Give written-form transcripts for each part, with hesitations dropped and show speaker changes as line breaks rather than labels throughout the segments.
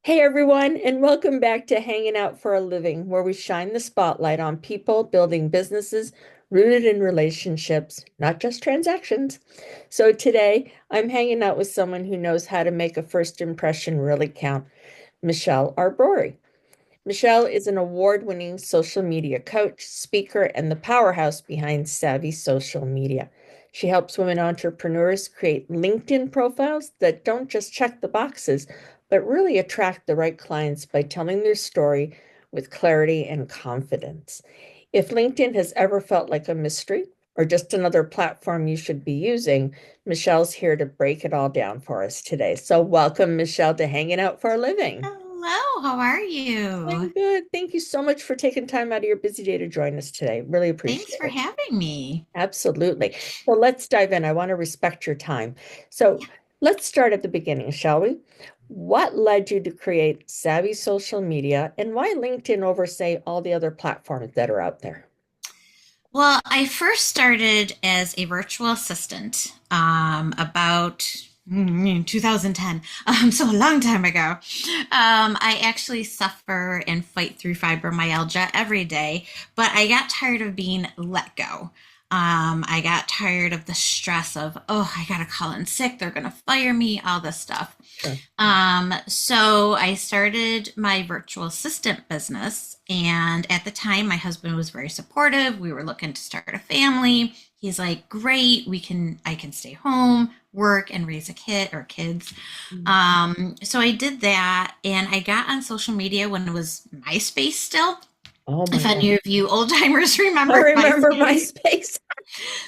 Hey everyone, and welcome back to Hanging Out for a Living, where we shine the spotlight on people building businesses rooted in relationships, not just transactions. So today, I'm hanging out with someone who knows how to make a first impression really count, Michelle Arbore. Michelle is an award-winning social media coach, speaker, and the powerhouse behind Savvy Social Media. She helps women entrepreneurs create LinkedIn profiles that don't just check the boxes, but really attract the right clients by telling their story with clarity and confidence. If LinkedIn has ever felt like a mystery or just another platform you should be using, Michelle's here to break it all down for us today. So welcome, Michelle, to Hanging Out for a Living.
Hello, how are you?
I'm good. Thank you so much for taking time out of your busy day to join us today. Really
Thanks
appreciate
for
it.
having me.
Absolutely. So let's dive in. I want to respect your time. So
Yeah.
let's start at the beginning, shall we? What led you to create Savvy Social Media and why LinkedIn over, say, all the other platforms that are out there?
Well, I first started as a virtual assistant about 2010, so a long time ago. I actually suffer and fight through fibromyalgia every day, but I got tired of being let go. I got tired of the stress of, oh, I gotta call in sick, they're gonna fire me, all this stuff.
Sure.
So I started my virtual assistant business, and at the time, my husband was very supportive. We were looking to start a family. He's like, "Great, I can stay home, work, and raise a kid or kids."
Mm.
So I did that, and I got on social media when it was MySpace still.
Oh my
If
God.
any of you old timers
I
remember
remember
MySpace.
MySpace.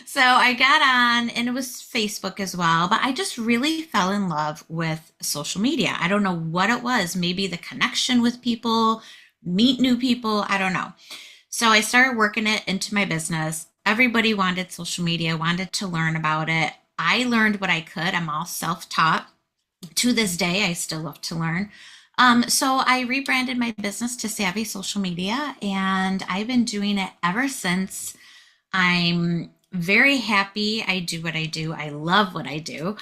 So I got on, and it was Facebook as well, but I just really fell in love with social media. I don't know what it was, maybe the connection with people, meet new people, I don't know. So I started working it into my business. Everybody wanted social media, wanted to learn about it. I learned what I could. I'm all self taught. To this day, I still love to learn. So I rebranded my business to Savvy Social Media, and I've been doing it ever since. I'm very happy I do what I do. I love what I do.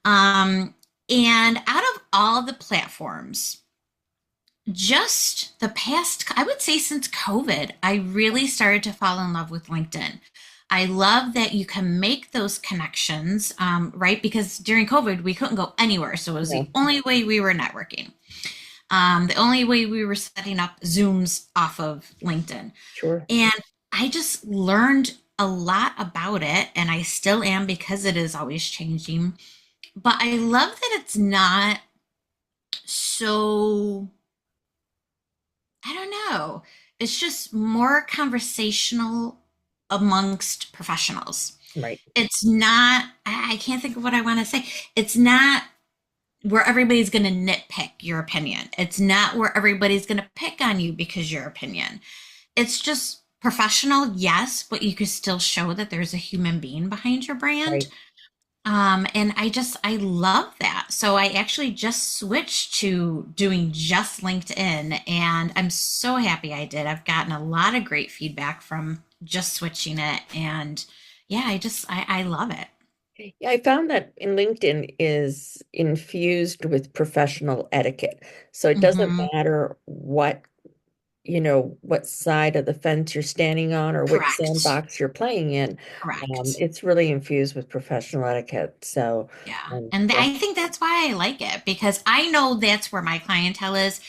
Um, and out of all the platforms, just the past, I would say since COVID, I really started to fall in love with LinkedIn. I love that you can make those connections, right? Because during COVID, we couldn't go anywhere. So it was the
No,
only way we were networking, the only way we were setting up Zooms off of LinkedIn.
sure.
And I just learned a lot about it, and I still am because it is always changing. But I love that it's not so, I don't know, it's just more conversational amongst professionals.
Right.
It's not, I can't think of what I want to say. It's not where everybody's going to nitpick your opinion. It's not where everybody's going to pick on you because your opinion. It's just professional, yes, but you could still show that there's a human being behind your brand.
Right.
And I love that. So I actually just switched to doing just LinkedIn, and I'm so happy I did. I've gotten a lot of great feedback from just switching it. And yeah, I love it.
Yeah, I found that in LinkedIn is infused with professional etiquette. So it doesn't
Hmm.
matter what side of the fence you're standing on or which
Correct.
sandbox you're playing in.
Correct.
It's really infused with professional etiquette. So,
Yeah.
um,
And
yeah,
I think that's why I like it because I know that's where my clientele is.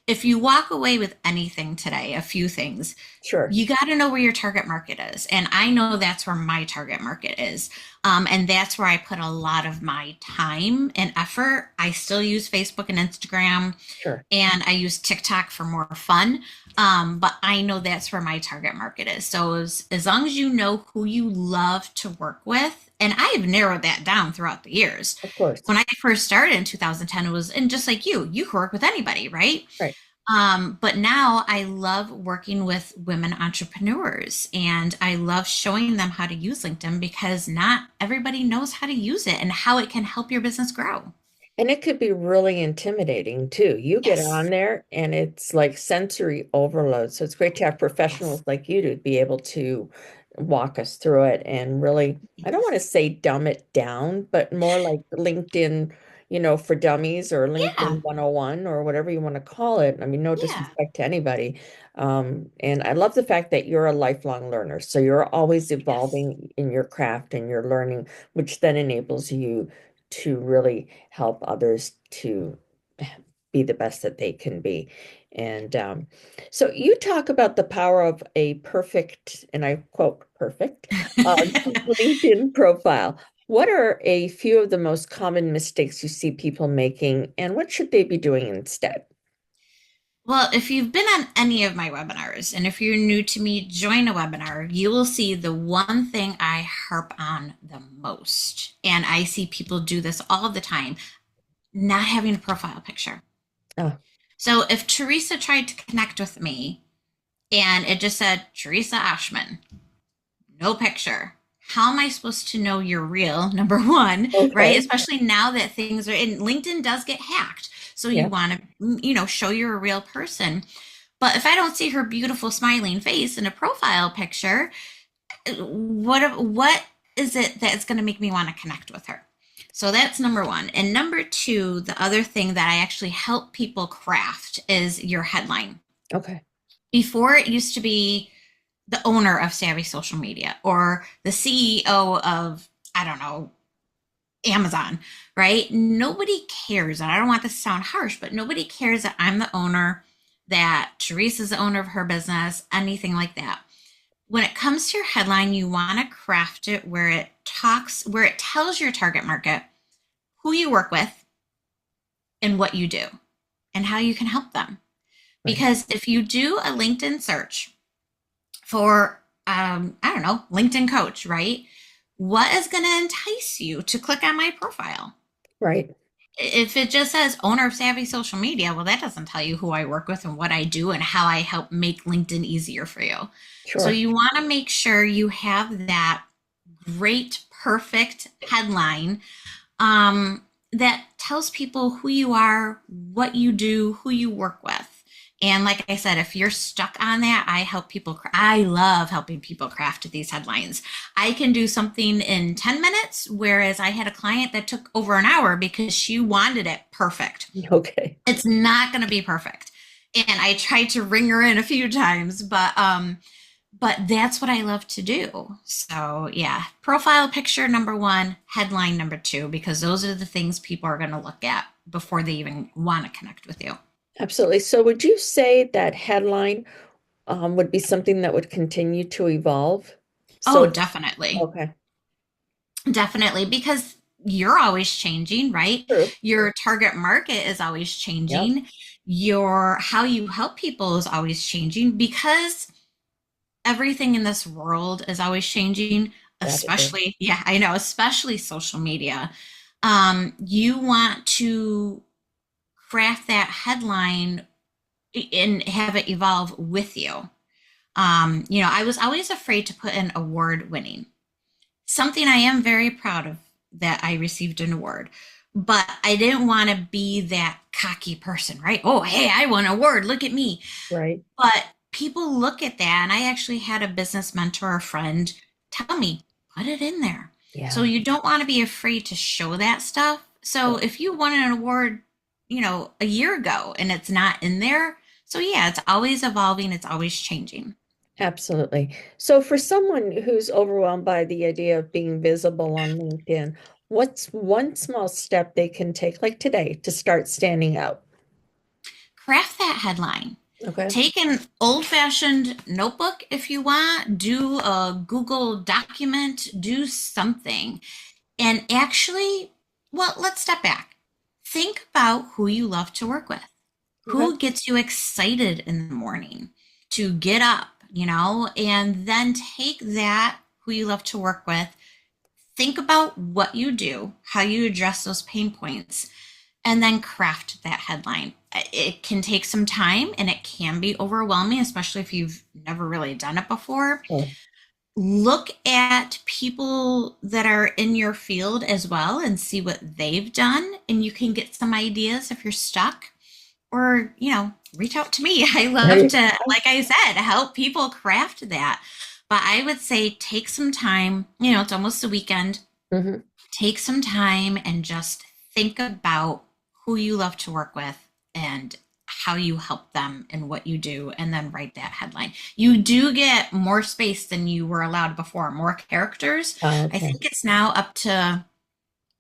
If you walk away with anything today, a few things,
sure.
you got to know where your target market is. And I know that's where my target market is. And that's where I put a lot of my time and effort. I still use Facebook and Instagram,
Sure.
and I use TikTok for more fun. But I know that's where my target market is. So as long as you know who you love to work with, and I have narrowed that down throughout the years.
Of course.
When I first started in 2010, it was, and just like you can work with anybody, right?
Right.
But now I love working with women entrepreneurs, and I love showing them how to use LinkedIn because not everybody knows how to use it and how it can help your business grow.
And it could be really intimidating too. You get on
Yes.
there and it's like sensory overload. So it's great to have
Yes.
professionals like you to be able to walk us through it and really, I don't want to say dumb it down, but more like LinkedIn, for dummies or
Yeah,
LinkedIn 101 or whatever you want to call it. I mean, no
yeah,
disrespect to anybody. And I love the fact that you're a lifelong learner. So you're always
yes.
evolving in your craft and your learning, which then enables you to really help others to be the best that they can be. And so you talk about the power of a perfect, and I quote, perfect, LinkedIn profile. What are a few of the most common mistakes you see people making, and what should they be doing instead?
Well, if you've been on any of my webinars, and if you're new to me, join a webinar, you will see the one thing I harp on the most. And I see people do this all the time, not having a profile picture.
Oh,
So if Theresa tried to connect with me and it just said Theresa Oschmann, no picture. How am I supposed to know you're real? Number one, right?
okay.
Especially now that things are in LinkedIn does get hacked. So you
Yeah,
want to, show you're a real person. But if I don't see her beautiful smiling face in a profile picture, what is it that's going to make me want to connect with her? So that's number one. And number two, the other thing that I actually help people craft is your headline.
okay.
Before it used to be the owner of Savvy Social Media or the CEO of, I don't know, Amazon, right? Nobody cares. And I don't want this to sound harsh, but nobody cares that I'm the owner, that Teresa's the owner of her business, anything like that. When it comes to your headline, you want to craft it where it tells your target market who you work with and what you do and how you can help them.
Right,
Because if you do a LinkedIn search for, I don't know, LinkedIn coach, right? What is going to entice you to click on my profile?
right.
If it just says owner of Savvy Social Media, well, that doesn't tell you who I work with and what I do and how I help make LinkedIn easier for you. So
Sure.
you want to make sure you have that great, perfect headline that tells people who you are, what you do, who you work with. And like I said, if you're stuck on that, I help people. I love helping people craft these headlines. I can do something in 10 minutes, whereas I had a client that took over an hour because she wanted it perfect.
Okay.
It's not going to be perfect. And I tried to ring her in a few times, but that's what I love to do. So, yeah, profile picture number one, headline number two, because those are the things people are going to look at before they even want to connect with you.
Absolutely. So would you say that headline would be something that would continue to evolve?
Oh,
So,
definitely.
okay.
Definitely. Because you're always changing, right?
True.
Your target market is always
Yep.
changing. Your how you help people is always changing because everything in this world is always changing,
That it is.
especially, yeah, I know, especially social media. You want to craft that headline and have it evolve with you. I was always afraid to put in award winning, something I am very proud of that I received an award. But I didn't want to be that cocky person, right? Oh, hey, I won an award. Look at me.
Right.
But people look at that, and I actually had a business mentor or friend tell me, put it in there. So
Yeah.
you don't want to be afraid to show that stuff. So
Right.
if you won an award, a year ago and it's not in there, so yeah, it's always evolving, it's always changing.
Absolutely. So for someone who's overwhelmed by the idea of being visible on LinkedIn, what's one small step they can take, like today, to start standing out?
Craft that headline.
Okay.
Take an old fashioned notebook if you want, do a Google document, do something. And actually, well, let's step back. Think about who you love to work with.
Okay.
Who gets you excited in the morning to get up, and then take that, who you love to work with, think about what you do, how you address those pain points, and then craft that headline. It can take some time and it can be overwhelming, especially if you've never really done it before.
Sure.
Look at people that are in your field as well and see what they've done, and you can get some ideas if you're stuck. Or, reach out to me. I love
Right.
to, like I said, help people craft that. But I would say take some time, it's almost the weekend,
Hmm.
take some time and just think about who you love to work with and how you help them and what you do, and then write that headline. You do get more space than you were allowed before, more characters. I
Okay.
think it's now up to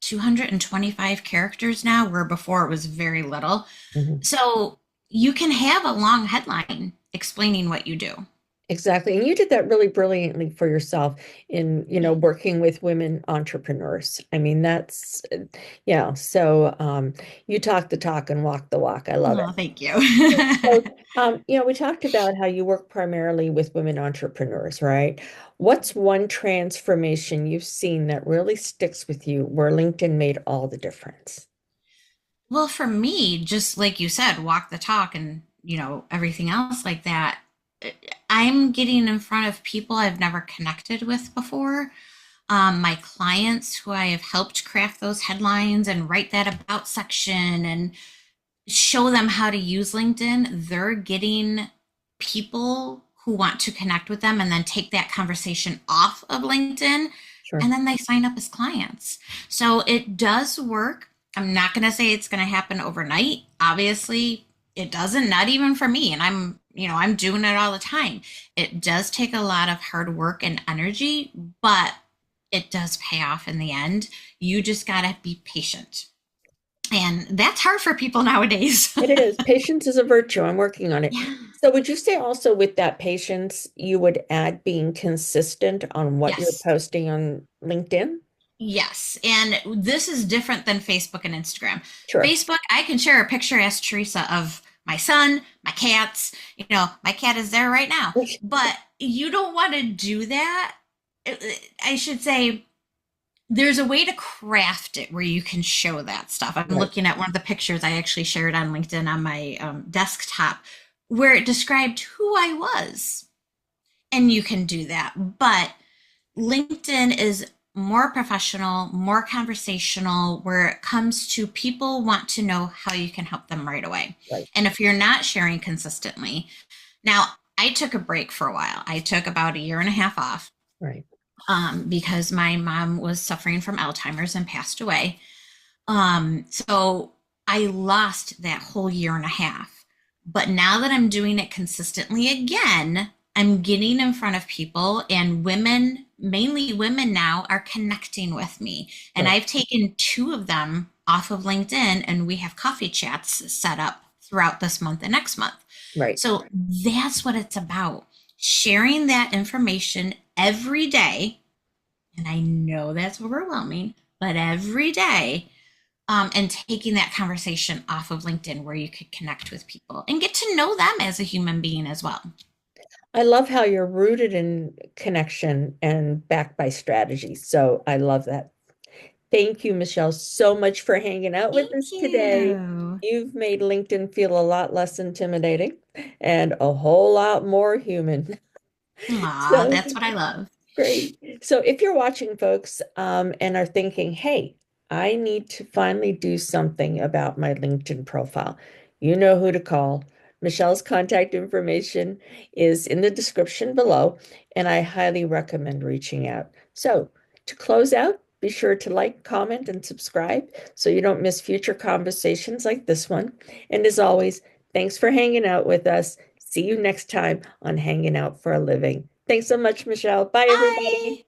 225 characters now, where before it was very little.
Mhm.
So you can have a long headline explaining what you do.
Exactly. And you did that really brilliantly for yourself in, working with women entrepreneurs. I mean, that's, yeah. So you talk the talk and walk the walk. I love
Oh,
it.
thank you.
So, we talked about how you work primarily with women entrepreneurs, right? What's one transformation you've seen that really sticks with you where LinkedIn made all the difference?
Well, for me, just like you said, walk the talk and, everything else like that. I'm getting in front of people I've never connected with before. My clients who I have helped craft those headlines and write that about section and show them how to use LinkedIn, they're getting people who want to connect with them and then take that conversation off of LinkedIn,
Sure.
and then they sign up as clients. So it does work. I'm not going to say it's going to happen overnight. Obviously, it doesn't, not even for me. And I'm doing it all the time. It does take a lot of hard work and energy, but it does pay off in the end. You just got to be patient. And that's hard for people nowadays.
It is. Patience is a virtue. I'm working on it.
Yeah.
So would you say also with that patience, you would add being consistent on what you're
Yes.
posting on LinkedIn?
Yes. And this is different than Facebook and Instagram.
Sure.
Facebook, I can share a picture, as Teresa, of my son, my cats. My cat is there right now. But you don't want to do that. I should say there's a way to craft it where you can show that stuff. I'm
Right.
looking at one of the pictures I actually shared on LinkedIn on my desktop where it described who I was. And you can do that. But LinkedIn is more professional, more conversational, where it comes to people want to know how you can help them right away.
Right.
And if you're not sharing consistently, now I took a break for a while. I took about a year and a half off
Right.
because my mom was suffering from Alzheimer's and passed away. So I lost that whole year and a half. But now that I'm doing it consistently again, I'm getting in front of people, and women, mainly women now, are connecting with me. And
Right.
I've taken two of them off of LinkedIn, and we have coffee chats set up throughout this month and next month.
Right.
So that's what it's about. Sharing that information every day. And I know that's overwhelming, but every day, and taking that conversation off of LinkedIn where you could connect with people and get to know them as a human being as well.
I love how you're rooted in connection and backed by strategy. So I love that. Thank you, Michelle, so much for hanging out with
Thank
us today.
you.
You've made LinkedIn feel a lot less intimidating and a whole lot more human.
Aw,
So
that's what I love.
great. So if you're watching, folks, and are thinking, hey, I need to finally do something about my LinkedIn profile, you know who to call. Michelle's contact information is in the description below, and I highly recommend reaching out. So to close out, be sure to like, comment, and subscribe so you don't miss future conversations like this one. And as always, thanks for hanging out with us. See you next time on Hanging Out for a Living. Thanks so much, Michelle. Bye, everybody.
Bye.